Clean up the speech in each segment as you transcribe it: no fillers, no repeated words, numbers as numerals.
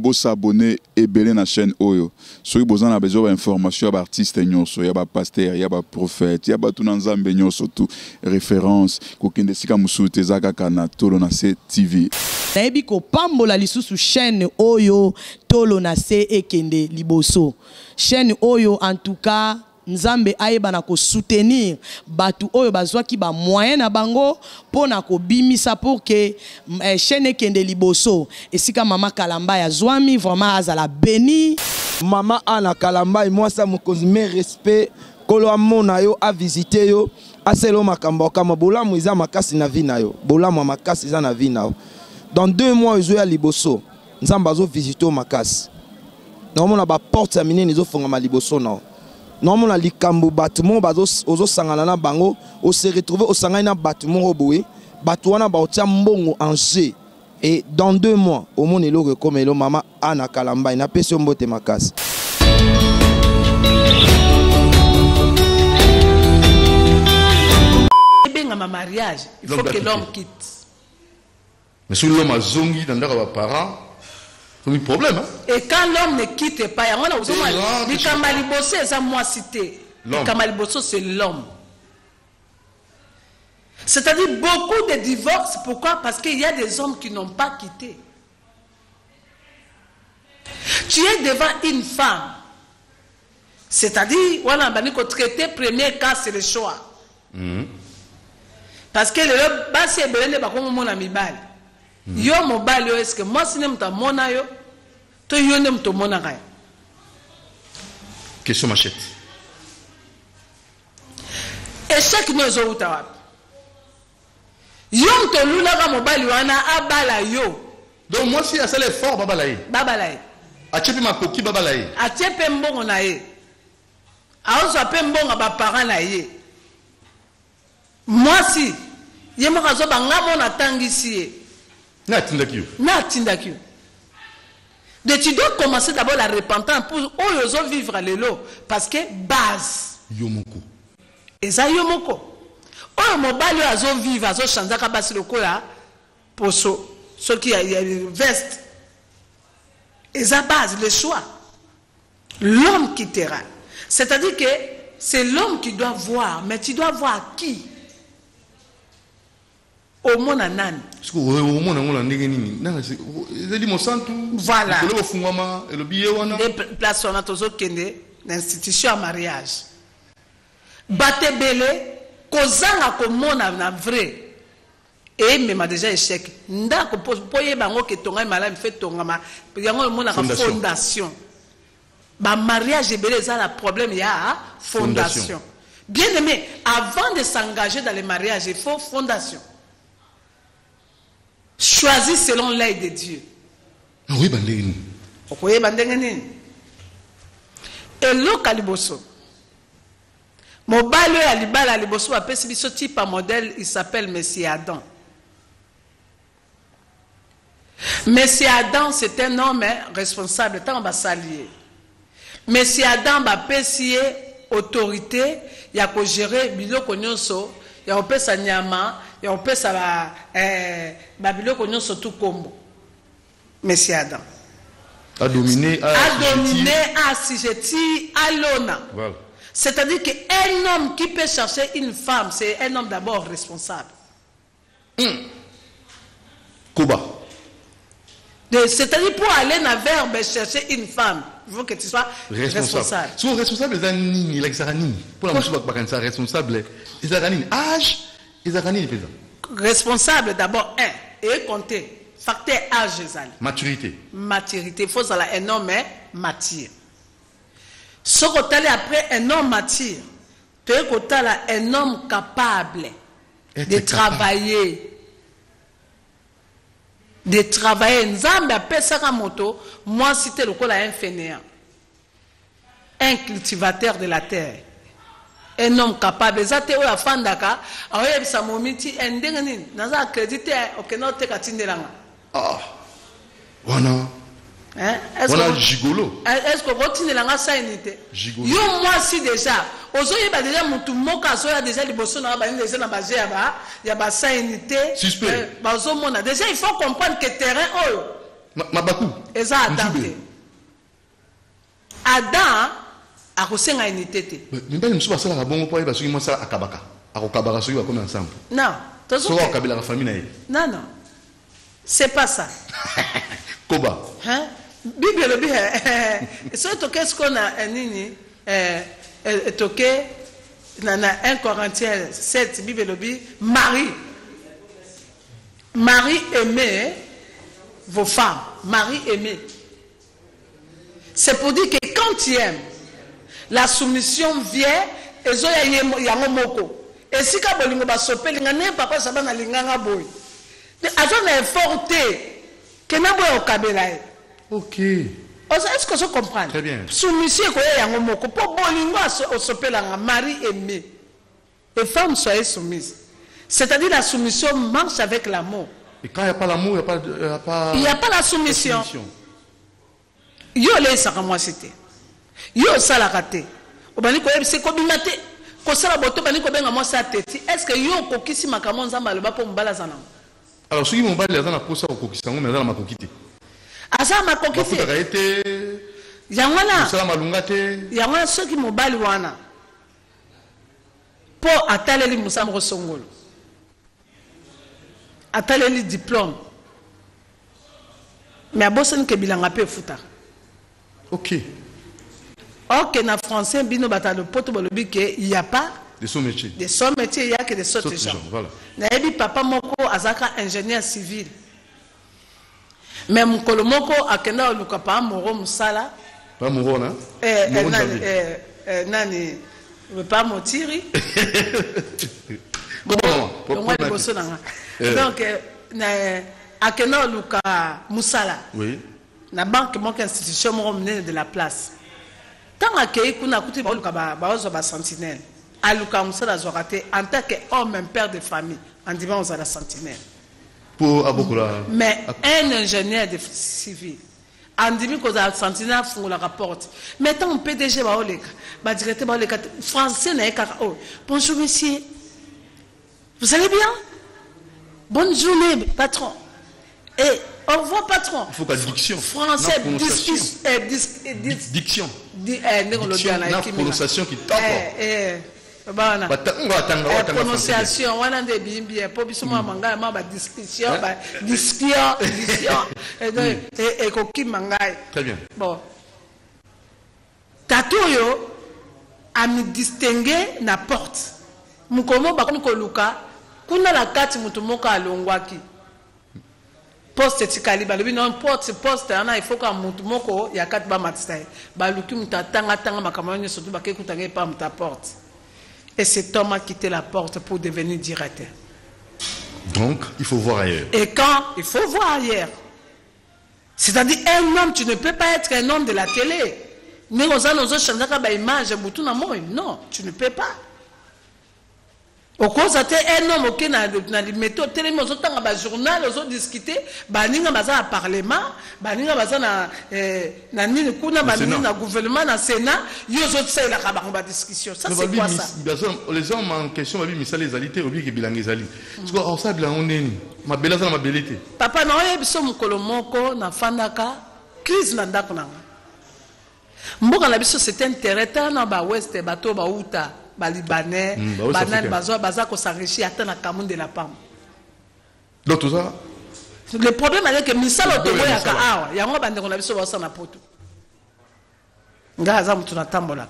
bo s'abonner et belé na chaîne Oyo. Soki besoin na besoin d'informations à artistes nyonso, ya ba pasteur, ya ba prophète, ya ba tout nzambe nyonso tout référence ko kende sika musute zaka kana tolo na se TV. Nayebi ko pambola lisusu chaîne Oyo tolo na se ekende liboso. Chaîne Oyo en tout cas Nzambe ayeba na ko soutenir batu oyo bazwa ki ba moyen na bango pona ko bimisa pour que chaîne kende liboso esika mama Kalamba ya zwami vraiment azala béni mama ana Kalamba moi ça me cause mes respect kolo amona yo a visiter yo aselo makambo kama bolamu iza makasi na vina yo bolamu makasi iza na vina dans 2 mois zo ya liboso Nzamba zo visiter makasi normalement ba porte ya minene zo fonga ma liboso na normalement les likambo bâtiment ozo sangana na bango o se retrouver au sangana na bâtiment roboé batouana ba otia mbongo en jeu et dans 2 mois au monde elo rekomelo mama ana Kalamba ina pesi mbote makasi benga ma mariage il faut que l'homme quitte mais si l'homme a zongi dans leurs parents c'est un problème. Hein? Et quand l'homme ne quitte pas, il y a les Kamalibosso, c'est moi cité. Les Kamalibosso, c'est l'homme. C'est-à-dire beaucoup de divorces. Pourquoi? Parce qu'il y a des hommes qui n'ont pas quitté. Tu es devant une femme. C'est-à-dire, voilà, on va traiter premier cas, c'est le choix. Parce que le bas, c'est belé, pas comme mon ami bal. Yo mo bal yo est-ce que moi si n'aime ta mona yo to yo n'aime to mona ray question machette échec no zo utawa yo to lula ga mobali wana abala yo donc moi si assez fort babalaye a tchepi makoki babalaye a tchepe mbongo na ye a ozo pe mbongo ba parents na ye moi si yemo kazo ba ngamo na tangisi N'attendez. Donc tu dois commencer d'abord la repentance pour oser vivre les lots parce que base. Yomoko. Et ça yomoko. Oh mon bali azo vivre azo changer kabasi loko là pour ceux qui a une veste. Et ça base le choix. L'homme quittera. C'est-à-dire que c'est l'homme qui doit voir, mais tu dois voir qui. Au monde à nan. Voilà. Les places on a toujours kende l'institution à mariage. Bate belé, kozanga komona na vrai. Et même a déjà échec. Nda ko poye bango ke tonga malade fait tonga ma. Yango mona fondation. Ba mariage belé ça la problème ya fondation. Bien aimé, avant de s'engager dans les mariages, il faut fondation. Choisis selon l'aide de Dieu. Oui, bandengeni. Okoye bandengeni. Et lo kaliboso. Mobalo ya libala liboso apesi biso type à modèle, il s'appelle Messie Adam. Messie Adam, c'est un homme responsable tant ba salier. Messie Adam ba pesi autorité, ya ko gérer biloko nyonso, ya opesa nyama. Et on peut ça Babylone connaît surtout combo. Messie Adam. A dominé, à Sigeti, à Lona. Voilà. C'est-à-dire qu'un homme qui peut chercher une femme, c'est un homme d'abord responsable. Koba. C'est-à-dire pour aller dans verbe chercher une femme, il faut que tu sois responsable. Si on est responsable, il est pour la musique, responsable, il est âge. Responsable d'abord et compter facteur âge maturité il faut ça un homme mature ce qu'on après un homme mature tu es un homme capable de travailler nzambe apesaka moto moi cité lokola un fainéant un cultivateur de la terre. Un homme capable, exactement la fin d'aka, alors il y a sa momiti, un déganin, n'a accrédité, ok, non, t'es qu'à tindelanga. Ah, voilà. Voilà gigolo. Est-ce que vous tindelanga ça unité? Gigolo. Yo moi si déjà, ozo yeba déjà mutu moka so ya déjà liboso na ba déjà na baje ya ba ça unité. Suspect. Bazo mona déjà il faut comprendre que terrain oyo. Mabaku. Et ça, Adam. Adam a reçu une unité. Mais pas une chose, ça la bonne pour parce que moi ça à Kabaka. À Kabaka, ça comme ensemble. Non. So à Kabila la famille. Non, non. C'est pas ça. Koba. Hein? Bible le bien. C'est qu'est-ce qu'on a nini toqué dans 1 Corinthiens 7 Bible le bien Marie aimez vos femmes. Marie aimez. C'est pour dire que quand tu aimes, la soumission vient et zo ya ngomoko. Et si ka bolingo ba sopeli ngane papa ça na linganga boy. Mais azon na forté que na boy okabela. OK. Est-ce que je comprends? Très bien. Soumission ko ya ngomoko pour bolingo osopela nga Marie aimée. Les femmes soyez soumises. C'est-à-dire la soumission marche avec l'amour. Et quand il n'y a pas l'amour, il n'y a pas la soumission. Yo les sakamwasité. Yo sala raté. Obani ko yebise ko bimate. Ko sala boto bani ko benga mo sa teti. Est-ce que yo ko kisi makamo nzamba loba po mbala zana? Alors ceux qui m'ont balé dans pour ça ko kisa ngo mais dans ma kokité. Asa ma kokité. Ba été yangwana. Sala malunga te. Yangwana ceux qui m'ont balé wana. Po ataleli musam rosongolo. Ataleli diplôme. Mais abosen ke bilanga pe futa. OK. Ok, na français, bino bata le poto bolobi que il y a pas de son métier. De son métier, il y a que des sortes de gens. Voilà. Naebi papa moko azaka ingénieur civil. Mais mon kolomoko akenda oluka pa moro musala. Pas moro na? Nani pas motiri. Donc akenda oluka musala. Oui. La banque manque institution de la place. Tant accueilli qu'on a coûté ba sentinelle. Aluka musala zorate en tant qu'homme, un père de famille, en disant aux la sentinelle. Pour Abokola. Mais un ingénieur de civil. En disant qu'aux la sentinelle font la rapporte. Mais tant PDG ba oleka, ba directeur ba oleka français na eka oh. Bonjour monsieur. Vous allez bien? Bonne journée patron. Et au revoir patron. Il faut qu'à diction. Français diction. Prononciation qui tape. Prononciation. On a des bimbia. Pour biso manga ma discussion, discussion et koki mangai. Très bien. Bon. Tatoyo a me distinguer na porte. Mukomo ba ko luka kuna la kati mutu moka alongwaki. Poste tikali ba non poste ana il faut que mutu moko ya kat ba matista ba luki mutatanga tanga makamanya surtout ba ke kutanga pa muta porte. Et cet homme a quitté la porte pour devenir directeur. Donc il faut voir ailleurs. Et quand il faut voir ailleurs. C'est-à-dire un homme, tu ne peux pas être un homme de la télé. Mais aux autres changer ba image mutu na moi. Non, tu ne peux pas. Au cause un homme qui na méthode télé aux autres ba journal aux autres discuter ba ninga baza à parlement ba ninga baza na nini kuna ba ninga na gouvernement na sénat yo autres c'est la ba discussion ça c'est quoi ça les hommes en question ba bi misali ezalité obi ke bilanga ezali parce que on sabla on neni ma beleza na ma belité papa na oye biso mukolo moko na fandaka crise na ndako nanga mboka na biso c'est intérêt na ba ouest bato ba uta ba libanais banane baza ko s'enrichir atteindre la Cameroun de la Pam. Donc tout ça le problème c'est que misalo to boya ka awa yango bande ko na biso ba sa na poto ngaza mutu na tambola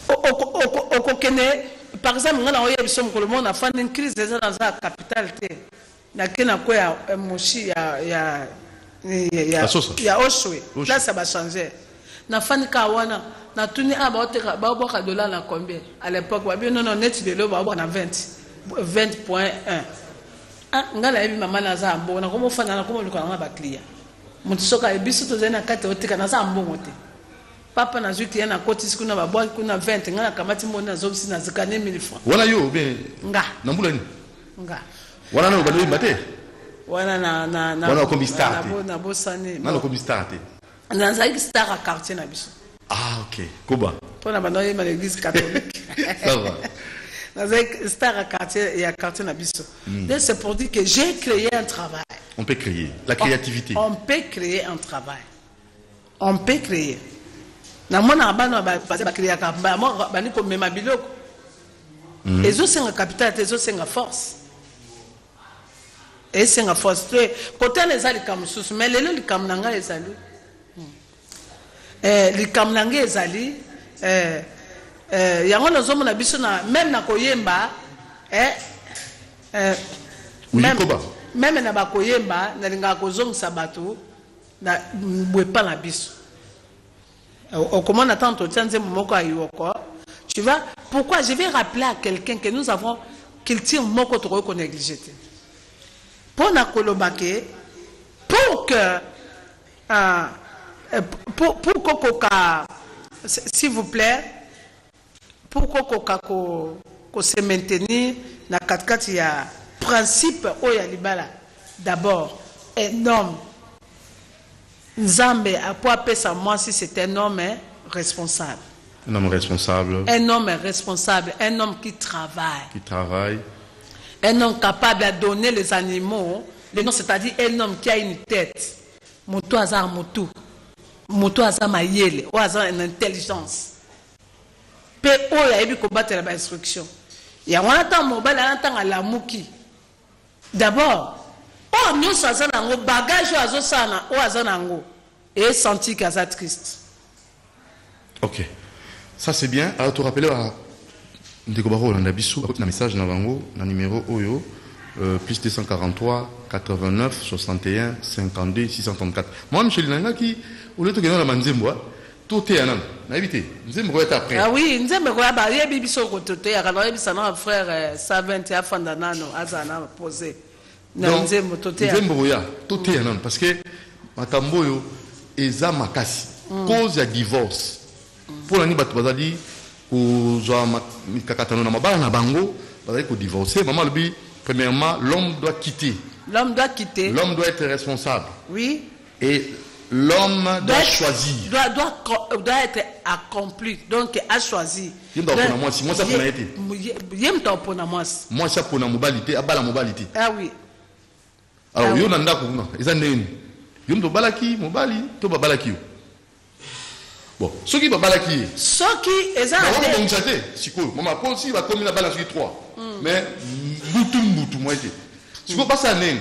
okokene par exemple ngana oye biso mukolo mo na fan une crise dans la capitale te na kena ko ya moshi ya Oshwe là ça va changer na fan ka wana na tuni aba oteka ba boka dollar na combien à l'époque ba bien non net de l'eau ba na 20.1 ah ngala ebi mama na za mbona komo fana na komo lukana ba client mutu soka ebiso to zena kate oteka na za mbongo te papa na zuti yana koti sikuna ba boka kuna 20 ngala kamati mbona zobisi na zikane 1000 francs wana yo bien nga na mbula ni nga wana no ba do mbate wana na wana ko bistarte na bosane na ko bistarte na za star à quartier na biso. Ah, ok. Koba. Pour la bande de l'église catholique. Ça va. Dans un star à quartier et à quartier na biso. Donc c'est pour dire que j'ai créé un travail. On peut créer. La créativité. On peut créer un travail. On peut créer. Na mona bana ba créer ka ba mo ba ni ko mema biloko. Ezo senga capital, ezo senga force. Et senga force. Côté les ali comme sous mais les comme nanga ezali. Les comme nanga ezali yango nazo mona biso na même na koyemba même na ba koyemba na linga kozongisa bato na bwepa na biso. Comment on attend tu vois, pourquoi je vais rappeler à quelqu'un que nous avons qu'il tire mon côté qu'on négligé. Pour que s'il vous plaît, pour que se maintenir dans 4 il y a principe libala d'abord un homme Nzambe a pour appeler ça moi si c'est un homme responsable. Un homme responsable. Un homme responsable, un homme qui travaille. Qui travaille. Un homme capable de donner les animaux, c'est-à-dire un homme qui a une tête. Moto azar moto. Moto azar mayele, ou azar une intelligence. Pe oya ebi ko battre la instruction. Ya wana ta mobile anta la muki. D'abord, oh, nous sommes en bagage ou azanango et senti qu'aza triste. Ok, ça c'est bien. Alors tu rappelles à Ndekobaro Landabissou, un message dans l'ango, dans le numéro Oyo, plus 243 89 61 52 634. Moi, Michel Nanga qui, au lieu de gagner la manzembo, tout est en évité. Nzembo est après. Ah oui, Nzembo est barrière, Bibiso, côté, à la Bibiso, frère Savent et Afandanano, Azana posé. Nzembo ya tout est en parce que makambo eza makasi cause ya divorce pour la ni bato bazali ko zo mikakatano na mabala na bango bazali ko divorcer maman lobi premièrement l'homme doit quitter l'homme doit être responsable, oui, et l'homme doit choisir doit être accompli donc a choisi moi ça pour été moi ça pour na mobilité abala mobilité ah oui. Alors, yo nanda kuna, eza neni. Yo ndo balaki, mobali, to babalaki. Bon, soki babalaki. Soki eza ade. On chate, siko, mama konsi ba komi na bala soki 3. Mais mutu moi été. Siko pas ça neni.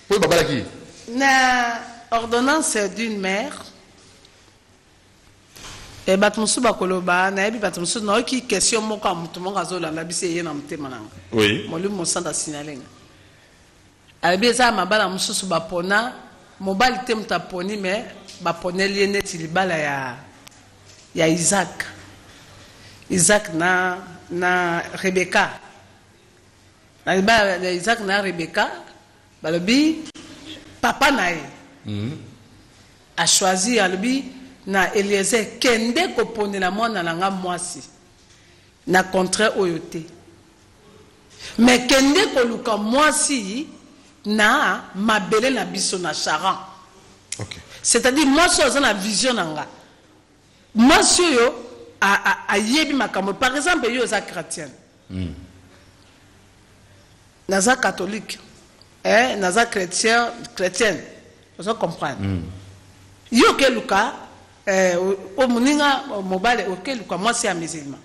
Po babalaki. Na ordonnance d'une mère. Et batmusu bakoloba, na ebi batmusu na ki question moko mutu monga zola na bise yena mutema nanga. Oui. Molu mo sanda signaler. Albeza mabala mususu bapona mobali te mutaponi mais baponeli neti libala ya Isaac na Rebecca na libala ya Isaac na Rebecca balobi papa nae a choisi albi na Eliezer kende koponela mwana nanga mwasi na contrat oyote mais kende koluka mwasi na mabele na biso na Charan. Okay. C'est-à-dire moi je suis la vision nanga. Moi yo a yebi makambo par exemple yo za chrétien. Naza catholique. Naza chrétien. Vous comprenez? Yo ke luka o muninga mobile o ke luka moi c'est un musulman.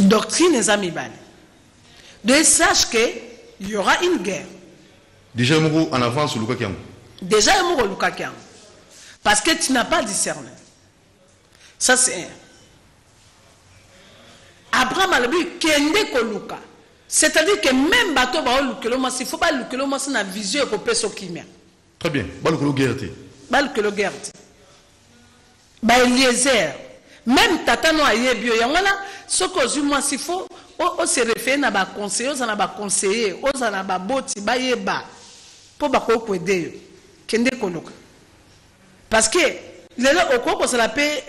Doctrine les amis bali. De sache qu'il y aura une guerre. Déjà, en avance sur Lukakiam. Déjà, il y a Lukakiam. Parce que tu n'as pas discerné. Ça, c'est un. Abraham a dit Kende Koluka. C'est-à-dire que même bateau, il ne faut pas que l'homme ait une vision pour péso kimia. Très bien. Balukelo guerre. Balukelo guerre. Eliezer. Même tata no ayebio yangwana soko zuma sifo o se référer na ba conseiller oza na ba conseiller oza na ba boti ba yeba po ba ko kwede yo kende koluka parce que lelo okoko ça la paix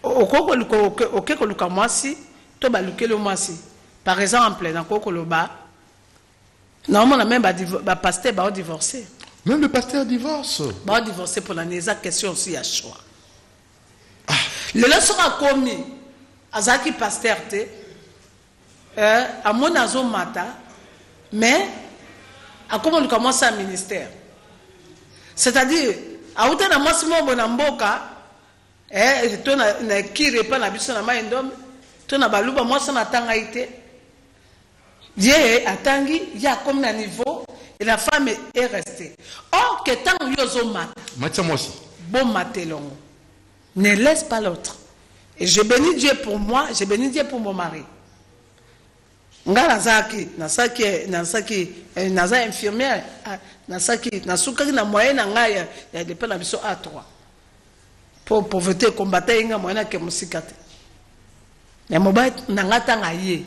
okoko luka mwasi to ba lukelo mwasi par exemple na koko loba normalement même ba pasteur ba divorcer. Même le pasteur divorce. Ba divorcer pour la neza question aussi à choix. Le leçon a commis Azaki pasteur te à mon azo mata, mais à comment on commence un ministère. C'est-à-dire, à où t'as moi si mon bonamboka, tu n'as qui répand la biso na maindom, tu n'as baluba moi ça n'attend été. Dieu attangi, il y a comme un niveau et la femme est restée. Or que tant yozo mata. Matia moi aussi. Bon matelongo. Ne laisse pas l'autre. Et je bénis Dieu pour moi, je bénis Dieu pour mon mari. Nga nasaki infirmière, nasaki nasukaki na moyen na ngaya ya dépend na biso A3. Pour pauvreté combattre inga moyen ke musikate. Mais moba na ngata ngaye.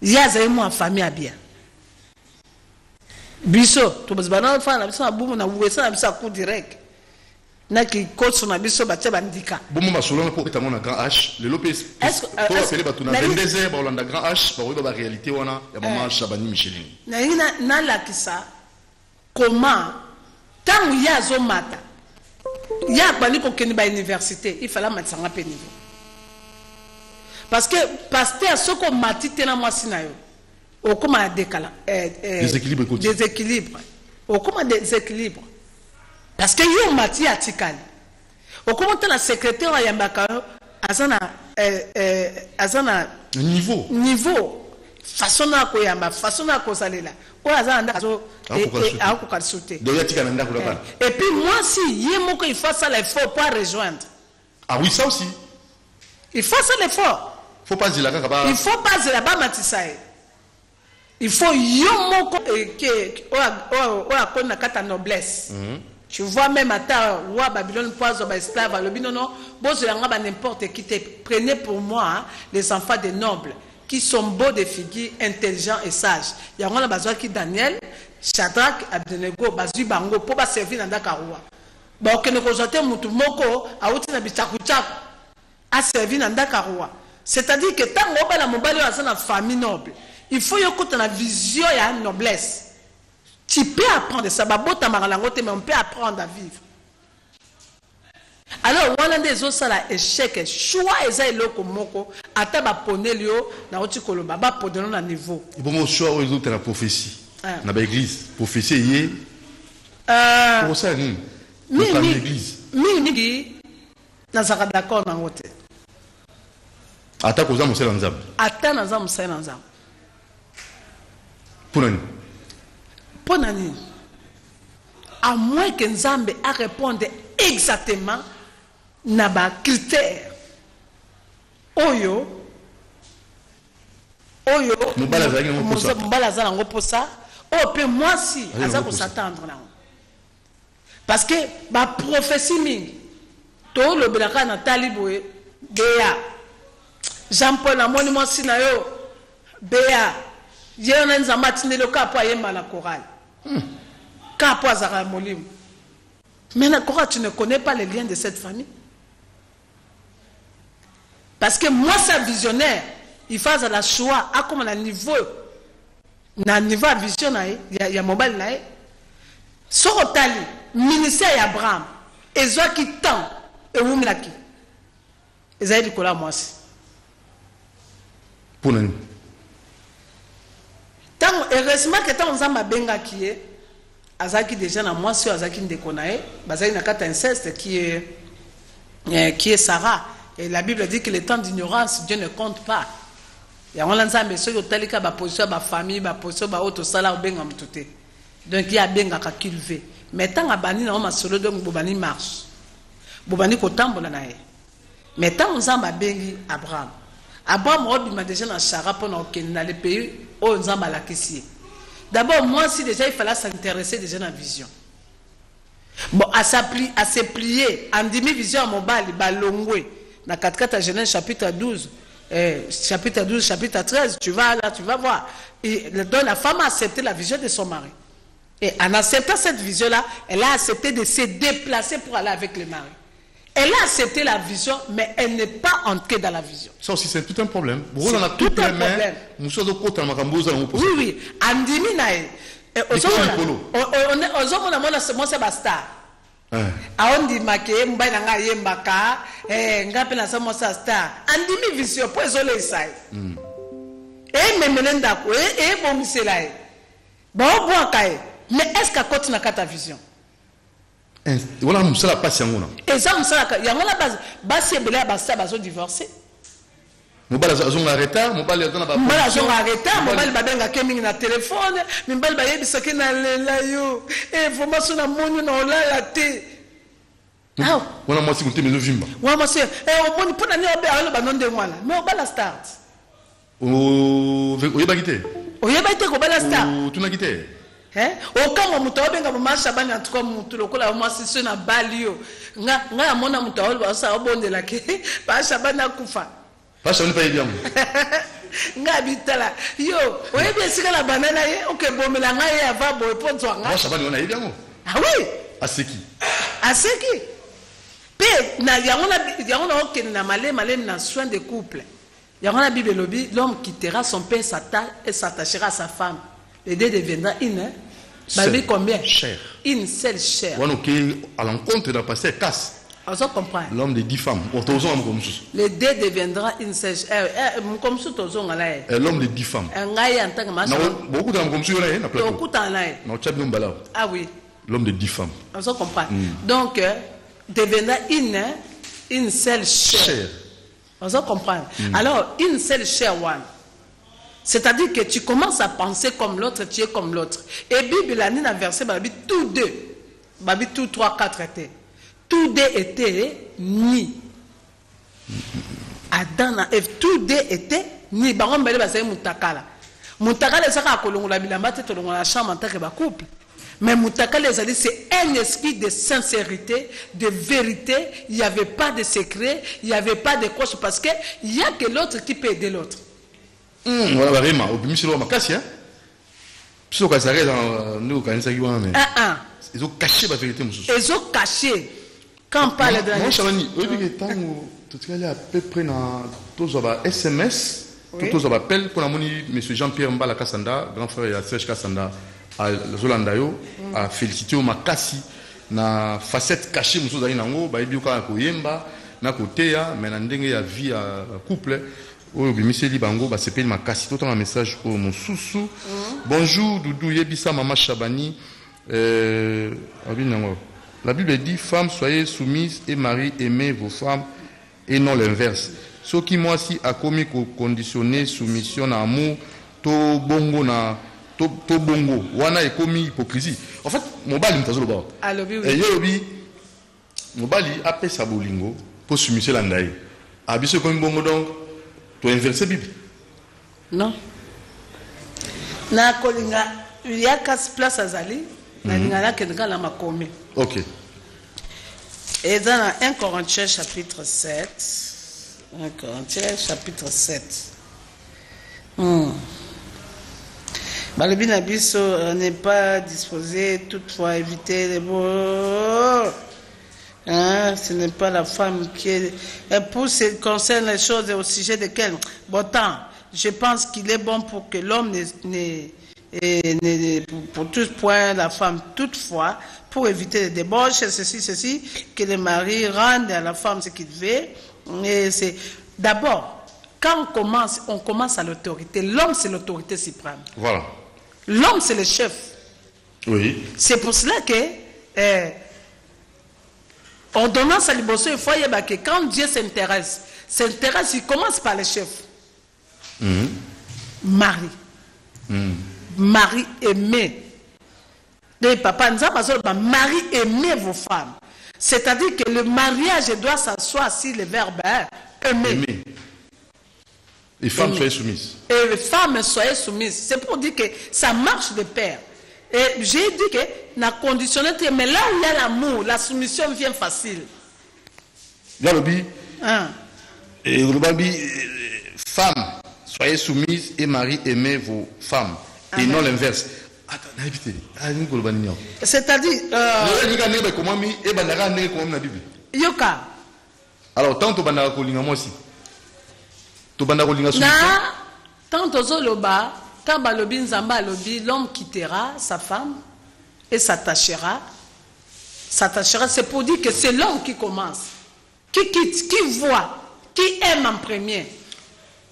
Yaza mo en famille a bien. Biso to bazbana fa na biso na bumu na wesa na biso coup direct. Na ki coach na biso batia bandika. Bumu masolona pour etango na grand H, le Lopez. Est-ce que appeler batuna 22h ba Holanda grand H, ba weba réalité wana ya maman Chabani Michelin. Na la kisa comment tant yazo mata. Ya bani ko keni ba université, il fallait mettre ça en niveau. Parce que pasteur soko matite na mwasi na yo. O comment déséquilibre quotidien. Déséquilibre. O comment déséquilibre. Parce que yo mati atikali. O comment la secrétaire ya mbaka azana niveau façon na ko yamba façon na ko salela. O azana ndazo a ko kalsote. Et puis moi si yemoko il faut ça l'effort pour rejoindre. Ah oui ça aussi. Il faut ça l'effort. Il faut pas dire là-bas matisae. Il faut yomoko que kata noblesse. Tu vois même à roi Babylone poise ba esclave le binono bozo yanga ba n'importe qui te prenez pour moi les enfants des nobles qui sont beaux de figures, intelligents et sages. Yanga na bazwa ki Daniel, Shadrach, Abednego bazui bango pour ba servir dans Dakarua. Ba okene ko zote mutu moko auti na bichakuchaku a servi dans Dakarua. C'est-à-dire que tant que la mobile est dans une famille noble, il faut que la vision et la noblesse. Tu peux apprendre ça, mais on peut apprendre à vivre. Alors, on a des autres échecs, choix et le komoko, ataba ponelio, na oti koloba, ba podeno na niveau. Et bon, choix aux autres la prophétie. Na ba église, prophétie yé. Pour ça, nous. L'église. Mimi, na zaka d'accord na wote. Ata koza musela nzambe. Ata naza musela nzambe. Pour nani? À moins que Nzambe a répondu exactement na ba critères. Oyo. Mbala za ngo posa. Oh pe moi si aza ko s'attendre na. Parce que ba prophétie mingi to le belaka na taliboe Béa. Jean-Paul a monument sinayo Béa yena nzamba tindelo kapo ayemba na chorale kapo azara molimo. Mais na chorale tu ne connais pas les liens de cette famille parce que moi c'est visionnaire il fait la choix à comme na niveau vision na ya mobile na sorotali ministère ya Abraham ezwa ki temps et wumlaki ezali kola mwasi. Pour nous. Heureusement que tant Nzamba benga qui est azaki déjà na moi sur azaki ndekonae bazali na kata inceste qui est Sarah et la Bible dit que le temps d'ignorance Dieu ne compte pas. Ya on Nzamba so yo talika ba position ba famille ba position ba auto sala benga mutute. Donc il y a benga ka culver. Mais tant abani na ma solo donc bobani marche. Bobani ko tambola na ye. Mais tant Nzamba bengi Abraham Abraham m'a déjà dans Sarah pendant dans les pays où Nzamba la kissi. D'abord moi si déjà il fallait s'intéresser déjà dans la vision. Bon à se plier en demi vision mobile balongwe dans 4 Genèse chapitre 12 chapitre 13 tu vas là tu vas voir et donc la femme a accepté la vision de son mari. Et en acceptant cette vision là, elle a accepté de se déplacer pour aller avec le mari. Elle a accepté la vision, mais elle n'est pas entrée dans la vision. Ça aussi, c'est tout un problème. C'est tout un problème. Oui, oui. Andimi nae. Ozomona mona c'est basta. Aondi make mbai na nga yembaka ngape na samo sa star. Andimi vision po ezole isai. Et memelendako et bon miselae. Bon mais est-ce qu'à côté n'a pas ta vision? Voilà, nous sommes pas si on a. Et ça, nous sommes il y a la base. Basi et Bela Basta baso divorcé. Mon bal a arrêté, mon bal a arrêté, mon bal babenga keming na téléphone, mon bal ba yebisaki na lela yo. Information na moni na olala te. Ah. Voilà moi si vous t'aimez le vimba. Ouais moi c'est on moni pona ni obe alo ba non de moi là. Mais on bala start. O yeba kité. O yeba kité ko bala start. O tuna kité. Okanga mutu obenga mama Shabani atuka mutu lokola mwasi so na balio nga mona mutu olo basa obondela ke ba Shabani akufa ba Shabani pa yebiamo nga bitala yo oyebi esika la banana ye okebomela nga ye ava boy ponzo nga ba Shabani ona yebiamo ah oui aseki pe na yangona okene na malé na soin de couple yangona Bible lobi l'homme quittera son père et s'attachera à sa femme. Les deux deviendra une. Babi combien? Cher. Une seule chair. On à l'encontre d'un pasteur casse. On s'en comprend. L'homme de 10 femmes. Les deux deviendra une seule chair. L'homme de 10 femmes. Beaucoup d'hommes comme ça. Ah oui. L'homme de 10 femmes. On s'en comprend. Donc, deviendra une seule chair. On s'en comprend. Alors, une seule chair, one. C'est-à-dire que tu commences à penser comme l'autre, tu es comme l'autre. Et Bible l'a dit dans le verset, tous deux, tous 3, 4 étaient. Tous deux étaient ni. Adam et Ève, tous deux étaient ni. Baron Bele basé mutakala. Mutakala ça ka kolongola bilamba te tolongola chambre en tant que couple. Mais mutakala c'est un esprit de sincérité, de vérité. Il n'y avait pas de secret, il n'y avait pas de croche parce que il y a que l'autre qui peut aider l'autre. Voilà, vraiment, au plus c'est makasi hein. Puis on s'arrête dans nous quand ça qui va mais. Ils ont caché la vérité monsieur. Ils ont caché. Quand on parle de la moi Shabani, au début temps tout cas à peu près dans tous les SMS, tous les appels pour amoni monsieur Jean-Pierre Mbala Kasanda, grand frère de Serge Kasanda à Zolandayo à féliciter au makasi na facette cachée monsieur zali nango ba yebi ka ko yemba na côté ya mais na ndenge ya vie à couple. Un message pour mon sous-sous. Bonjour Doudou Yebisa Mama Shabani. La Bible dit femmes soyez soumises et mari aimez vos femmes et non l'inverse. Ce qui moi si a commis conditionné soumission à amour to bongo na to bongo wana est commis hypocrisie. En fait mon bali mtazo ba. Allo oui. Et yobi mon bali appelle sa bolingo pour soumission landaï. Abiso comme bongo donc tu as inversé Bible? Non. Na kolinga il y a quatre places à Zali. Na lingala kenga la makome. OK. Et dans 1 Corinthiens chapitre 7. 1 Corinthiens chapitre 7. Balobina biso n'est pas disposé toutefois éviter les beaux. Ce n'est pas la femme qui est. Pour ce qui concerne les choses au sujet desquelles, bon temps, je pense qu'il est bon pour que l'homme pour tout point la femme toutefois, pour éviter les débauches, ceci, que le mari rende à la femme ce qu'il veut. Et c'est d'abord, quand on commence à l'autorité, l'homme c'est l'autorité suprême. Voilà. L'homme c'est le chef. Oui. C'est pour cela que on donne ça liboso, il faut que quand Dieu s'intéresse, il commence par le chef. Mari. Mari aimé. Papa, mari aimez vos femmes. C'est-à-dire que le mariage doit s'asseoir sur le verbe aimer. Les femmes soient soumises. Et les femmes soient soumises. C'est pour dire que ça marche de pair. Et j'ai dit que la conditionnalité, mais là où il y a l'amour, la soumission vient facile. Là, le femmes, soyez soumises et mari aimez vos femmes. Et non l'inverse. C'est-à-dire. Yoka. Alors, tant que bandara kolinga moi aussi. To bandara kolinga soumission. Tant que loba. Quand l'homme quittera sa femme et s'attachera, c'est pour dire que c'est l'homme qui commence, qui quitte, qui voit, qui aime en premier.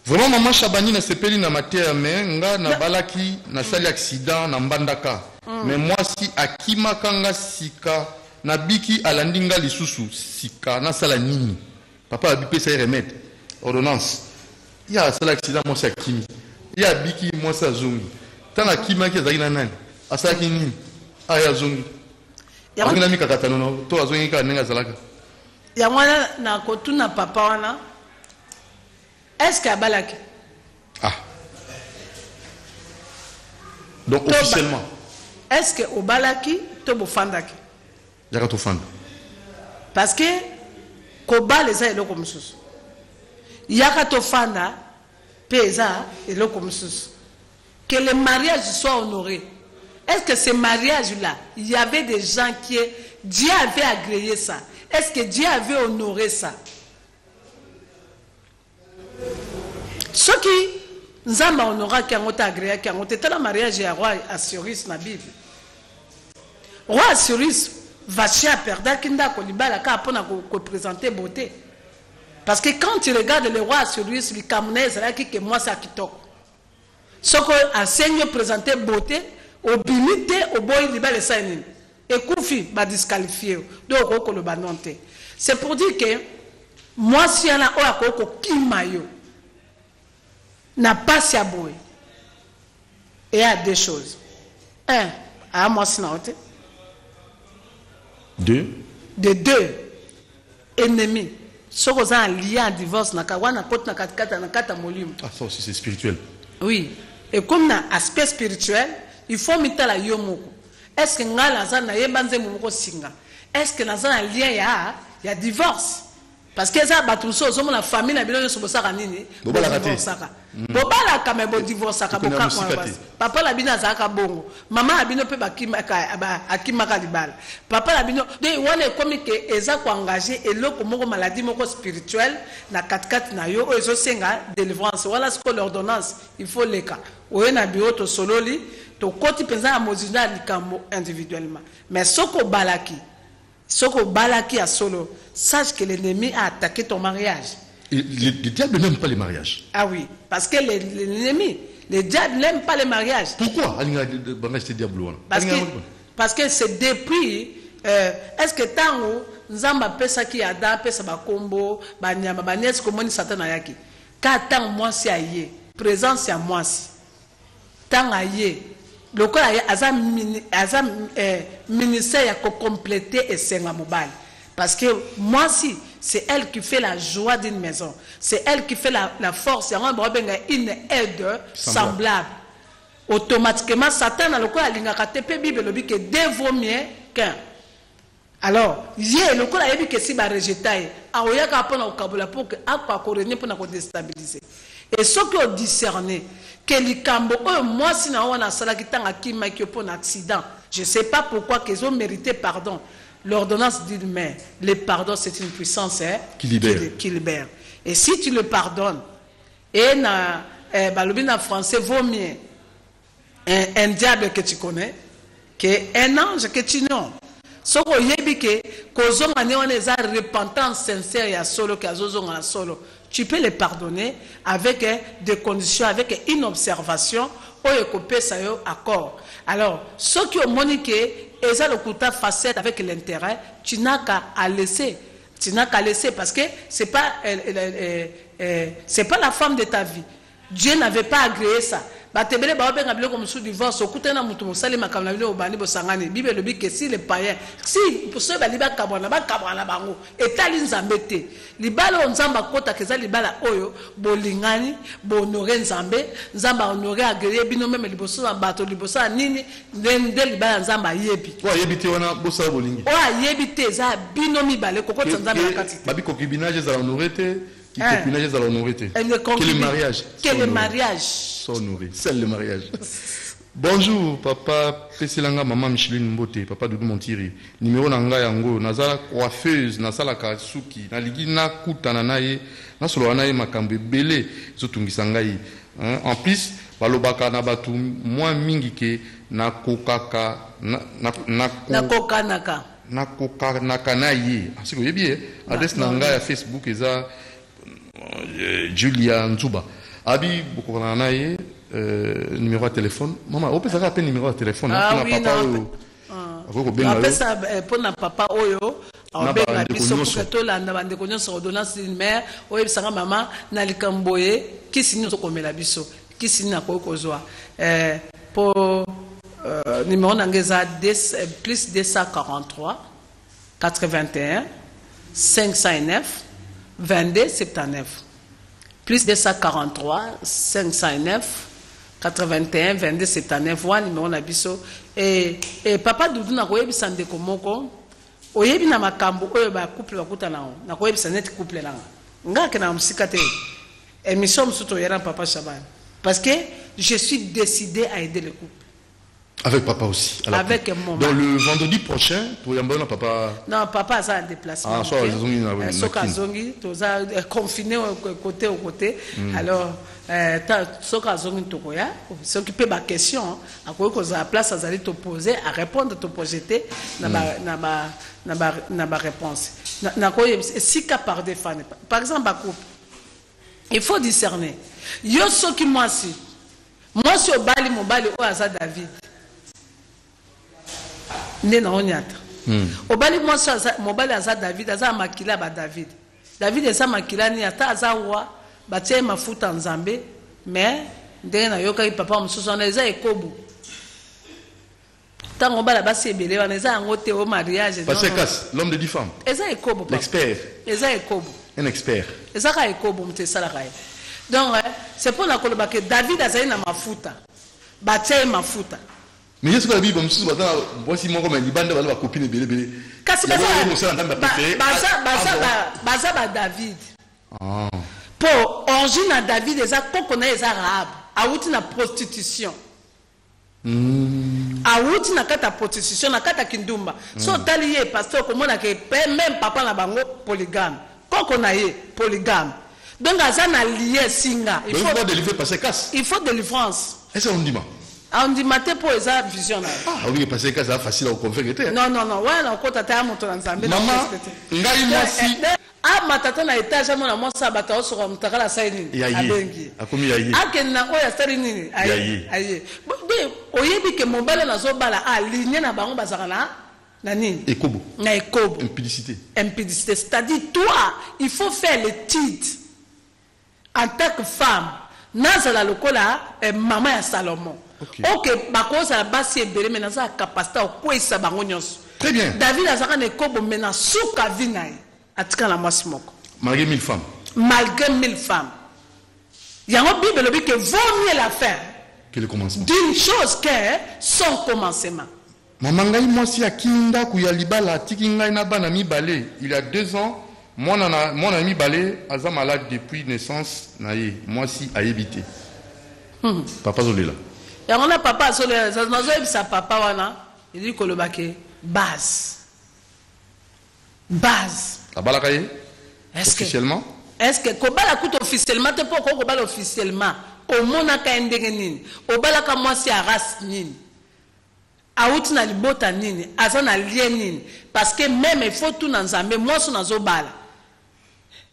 Vraiment maman Chabani na sepeli na mater mais nga na balaki na sali accident na mbandaka. Mais moi si akima kanga sika na biki alandinga lisusu sika na sala nini. Papa abipé ça remède ordonnance. Il y a sala accident moi c'est akimi. Il y a biki moi ça zongi. Tant akima ki azaki na nani. Asaki nini? Aya zongi. Ya ngina mi kakata no to azongi ka nenga salaka. Ya mwana na kotuna papa wana. Est-ce qu'il y a balaki? Ah. Donc officiellement. Est-ce que au balaki to bofandaki? Yaka to fanda. Parce que koba les a eloko mususu. Yaka to fanda pesa eloko mususu. Que le mariage soit honoré. Est-ce que ce mariage-là, il y avait des gens qui Dieu avait agréé ça? Est-ce que Dieu avait honoré ça? Ce qui nous a honoré qui a agréé, qui a été le mariage à roi Assuris na Bible. Roi Assuris va chez Perda Kinda Kolibala pour présenter beauté. Parce que quand tu regardes le roi Assuris, le Camerounais, c'est là que moi ça qui toque. Ce qu'on enseigne présenter beauté, au bilité, au boy libale sainin. Et Koufi va disqualifier. Donc le banante. C'est pour dire que moi si on a un kimayo. N'a pas si aboué. Et il y a deux choses. Un, à moi si naote. Deux. De deux ennemis. Ce qu'on a un lien à divorce, na kawana kote na kata molim. Ah ça aussi c'est spirituel. Oui. Et comme un aspect spirituel, il faut mettre la yomoko. Est-ce que ngala zana yebanze mumoko singa? Est-ce que dans un lien il y a divorce? Parce que ça battu so somo la famille na bilo so bosaka nini? Bosaka. Bobala kama bo divorce ka boka kwa. Papa la bina zaka bongo. Mama la bino pe akimaka libala. Papa la bino de wana komi ke eza ko engager eloko moko maladie moko spirituelle na 4 na yo ezo senga délivrance. Voilà ce que l'ordonnance il faut les cas. Oye na bio to sololi to koti penza na mozina likambo individuellement. Mais soko balaki Soko balaki à solo, sache que l'ennemi a attaqué ton mariage. Et le diable n'aime pas les mariages. Ah oui, parce que l'ennemi, le diable n'aime pas les mariages. Pourquoi? Parce que c'est depuis, est-ce que tango, nzamba pesa ki ada, pesa ba kombo, ba nyama, ba nyesi komoni satan ayaki. Ka tango moi si aye, présence à moi si. Tango aye. Le corps a ministère à compléter et c'est mobile. Parce que moi si c'est elle qui fait la joie d'une maison, c'est elle qui fait la force, une aide semblable. Automatiquement Satan a le corps a l'ingakatepe Bible le dit que deux vaut mieux qu'un. Alors le corps a dit que si ba rejeter a oyaka pona okabula pour que apa korenye pona ko déstabiliser. Et ce que on discerner que likambo moi si na wana sala kitanga kima ki pour un accident, je sais pas pourquoi qu'ils ont mérité pardon. L'ordonnance dit mais le pardon c'est une puissance qui libère. Et si tu le pardonnes et na balobina français vaut mieux un diable que tu connais qu'un ange que tu nommes. Ce qu'on yebi que kozonga ne wana eza repentance sincère ya solo que azozonga na solo. Tu peux les pardonner avec des conditions, avec une observation, ou écouper ça accord. Alors, ceux qui ont moniqué, ils ont le coup de facette avec l'intérêt, tu n'as qu'à laisser. Tu n'as qu'à laisser parce que c'est pas la femme de ta vie. Dieu n'avait pas agréé ça. Batebele ba obenga biloko musu divorce okutana mutu musali makamna bilo obani bosangani bible le bi que si les païens si pour ceux ba liba kabwana bango etali nzambe te libala nzamba kota keza libala oyo bolingani bonore nzambe nzamba honore agréé bino même liboso na bato liboso nini nde libala nzamba yebi wa yebite wana bosa bolingi wa yebite za bino mibale kokota nzamba nakati babi kokibinaje za honorete. Copinage à l'honorité. Que le mariage. Que le mariage. Soit honoré. C'est le mariage. Bonjour, papa Peselanga, maman Micheline Mbote, papa Doudou Montiri. Numéro Nanga Yango, Nazala coiffeuse, Nazala Kasuki, Naligi na Kutana naye, Nasolo anaye makambe belé, Zotungisangai. En plus, balobaka na batu moins mingi ke na kokaka na kokanaka. Na kokanaka naye. Asiko yebi adresse Nanga ya Facebook eza Julia Nzuba. Abi, beaucoup numéro de téléphone. Maman, on peut savoir un numéro de téléphone. Ah oui, non. Après ça, pour na papa oyo, on peut la biso pour que tout la bande connaisse ordonnance d'une mère, oyo bisanga maman na likamboye, qui signe so comme la biso, qui signe na ko kozwa. Pour numéro nangeza plus 243 81 509 22 79. Plus 243 509 81 22 79 wa numéro na biso et papa Doudou na koyebisa ndeko moko oyebi na makambo oyo ba couple bakuta na koyebisa net couple nanga ngaka na musika te émission musuto yera papa Chaban parce que je suis décidé à aider le couple. Avec papa aussi. Avec mon donc le vendredi prochain, pour Yambona, papa. Non, papa a un déplacement. Ah, soit Sokazongi, confiné côté au côté. Alors, Sokazongi Tokoya, s'occuper de ma question, à quoi que la place à te poser, à répondre, te projeter, n'a pas réponse. Si cas par des fans, par exemple, il faut discerner. Yo so qui moi si au bali mon bali o aza David. Ne na onyata. Au bali moi so mon bali aza David, aza makila ba David. David eza makila ni ata aza wa batie mafuta nzambe mais ndenge na yoka papa mususu na eza ekobu. Tango bala basi ebele wana eza ngo te au mariage. Parce que l'homme de 10 femmes. Eza ekobu. L'expert. Eza ekobu. Un expert. Eza ka ekobu mtesala kai. Donc, c'est pour la que David a na mafuta. Batie mafuta. Mais est-ce que la Bible, voici mon comme Liban va copine belé. Kasi baza David. Pour origine à David, les actes qu'on a les arabes, a outi na prostitution. A outi na kata prostitution, na kata kindumba. So talié pasteur comme on a que même papa na bango polygame. Quand on a polygame. Donc, lié singa. Il faut délivrer par ses casses. Il faut délivrance. Est-ce qu'on dit ma? On dit maté pour les visionnaires. Ah oui, parce que c'est facile à convaincre. Non, ouais, on compte à mon tour ensemble. Maman, ah, ma tata na étage, mon amour, ça bataille sur un terrain à Saïni. Yaye. A combien yaye? Ah, qu'elle n'a pas Saïni. Yaye. Oyebi que mon bal na zobala a ligné na bango bazarana. Nani? Ekobo. Na ekobo. Impudicité. Impudicité. C'est-à-dire, toi, il faut faire les titres. En tant que femme, nazala lokola maman ya Salomon. Ok, bakoza la basi ebele mais nazala capacité au kwesa bango nyonso. Très bien. David azaka ne kobo mena suka vinaye atika la mwasi moko. Malgré 1000 femmes. Malgré 1000 femmes. Yango Bible le dit que vaut mieux la faire que le commencement. D'une chose que son commencement. Maman ngai mwasi akinda kuya libala tikinga na bana mibale. Il y a 2 ans. Mon ami Balé a malade depuis naissance. Moi aussi, a évité. Papa Zolela. Et on a papa Zolela. Sa papa wana. Il dit que le baquet base. Base. La balakaye. Officiellement. Est-ce que Kobala coûte officiellement? Tu peux Kobala officiellement. Au monde a qu'un dégainin. Au balaka moi si à race nini. Aouti na libota nini. Azana lien nini. Parce que même il faut tout dans zambe. Moi son nazo bala.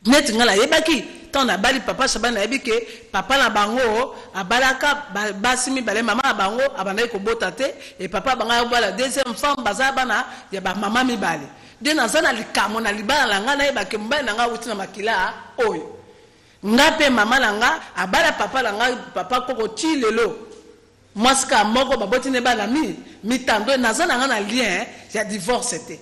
Net ngala yebaki tant na bali papa Chaban na yebi ke papa na bango abalaka basimi bale mama bango abana ko bota te et papa banga bala deuxième femme bazaba na ya ba mama mi bale de na zana likamo na libala la ngana yebake mba na nga wuti na makila oyo ngape mama la nga abala papa la nga papa koko ti lelo mwaska moko baboti ne bala mi tando na zana nga na lien ya divorce te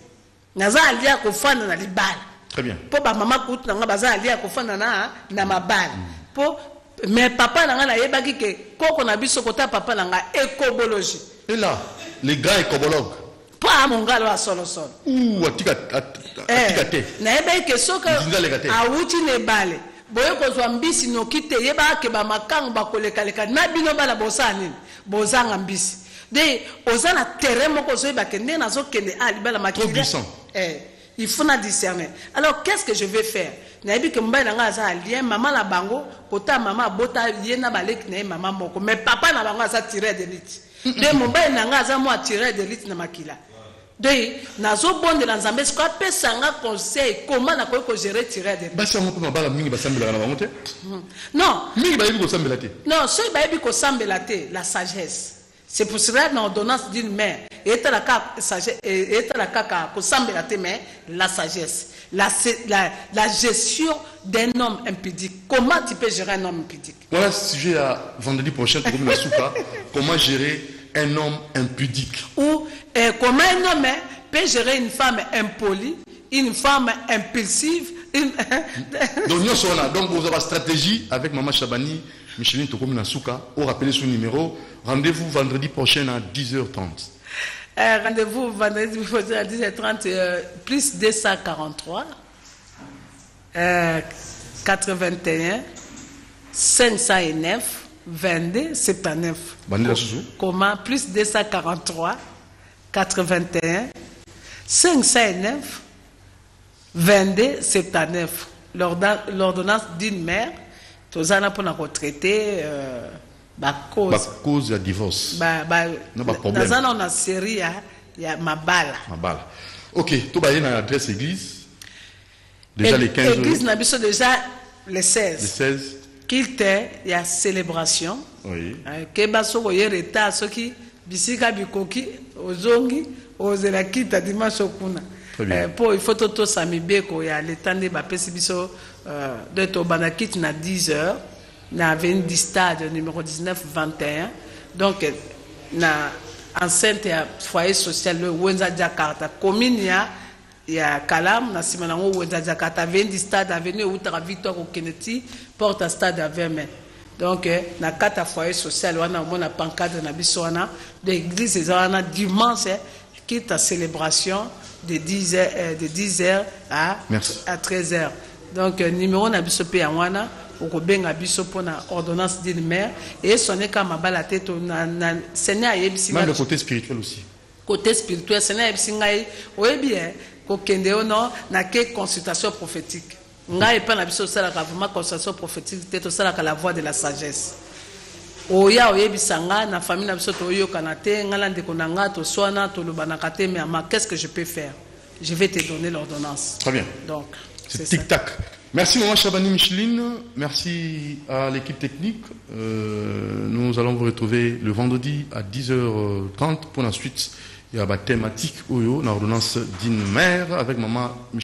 na zana lien ko fana na libala. Très bien. Pour ma maman coûte na baza alia ko fana na mabal. Pour mais papa na na yebaki ke koko na biso kota papa na écobologie. Et là, les gars écobologues. Pas mon gars là solo. Ouh, atika te. Na yebaki ke soka a wuti ne bale. Boyo ko zwa mbisi no kite yeba ke ba makangu ba koleka na bino bala bosani. Bozanga mbisi. De ozana terrain moko zo yeba ke ne na zo kende ali bala makira. Trop puissant. Il faut la discerner. Alors, qu'est-ce que je vais faire? Naïbi que mba nanga za lien maman la bango, kota maman bota yena balek na maman moko. Mais papa na bango za tirer d'élite. De mba nanga za moi tirer d'élite na makila. Donc, nazo bon de l'ensemble, ce qu'on appelle un conseil, comment na ko gérer tirer des. Bah ça on peut pas mingi basambela na bangote. Non. Mingi ba yebi ko sambela te. Non, ce ba yebi ko sambela te, la sagesse. C'est pour cela que l'ordonnance d'une mère est la sagesse, est la caca ko sambela te mais la sagesse, la gestion d'un homme impudique. Comment tu peux gérer un homme impudique? Voilà ce sujet à vendredi prochain pour la soupa. Comment gérer un homme impudique? Ou comment un homme peut gérer une femme impolie, une femme impulsive. Donc, vous avez une stratégie avec Maman Chabani, Micheline Tokomi Nasuka. Au rappelez son numéro. Rendez-vous vendredi prochain à 10h30. Rendez-vous vendredi prochain à 10h30, plus 243 81 509 22 79. Comment plus 243 81 509 22 79. L'ordonnance d'une mère, tous en pour nous traiter cause de divorce. Non, pas problème. Dans une série, il y a ma balle. Ok, tout va dans l'adresse église. Déjà les 15 église n'a déjà les 16. Les 16. Kilte, il y a célébration. Oui. Kebaso voye reta soki bisika bikoki ozongi ozela kita dimanche kuna. Pour il faut toto samibeko ya letande ba pesi biso de to banakit na 10h na Avenue Stade numéro 19-21. Donc na enceinte ya foyer social le Wenza Jakarta commune ya Kalam na simanango Wenza Jakarta Avenue Stade Avenue Outra Victor Okeneti porte Stade à 20 mètres. Donc na kata foyer social wana mona pancadre na biso wana de l'église ezana dimanche quitte à célébration de 10h à 13h. Donc numéro na biso pe wana okobenga biso pona ordonnance d'une mère et sonné comme mabala tête na Seigneur yebisi même le côté spirituel aussi. Côté spirituel Seigneur yebisi ngai oyebi ko kende ono na ke consultation prophétique. Ngai pas na biso sala ka vraiment consultation prophétique tête sala ka la voix de la sagesse. Oya oyebisa nga na famille na biso to yokana te ngala ndeko na nga to swana to lobanaka te mais qu'est-ce que je peux faire? Je vais te donner l'ordonnance. Très bien. Donc c'est tic-tac. Merci Maman Chabani Micheline, merci à l'équipe technique. Nous allons vous retrouver le vendredi à 10h30 pour la suite. Il y a la thématique Oyo, l'ordonnance d'une mère avec Maman Micheline.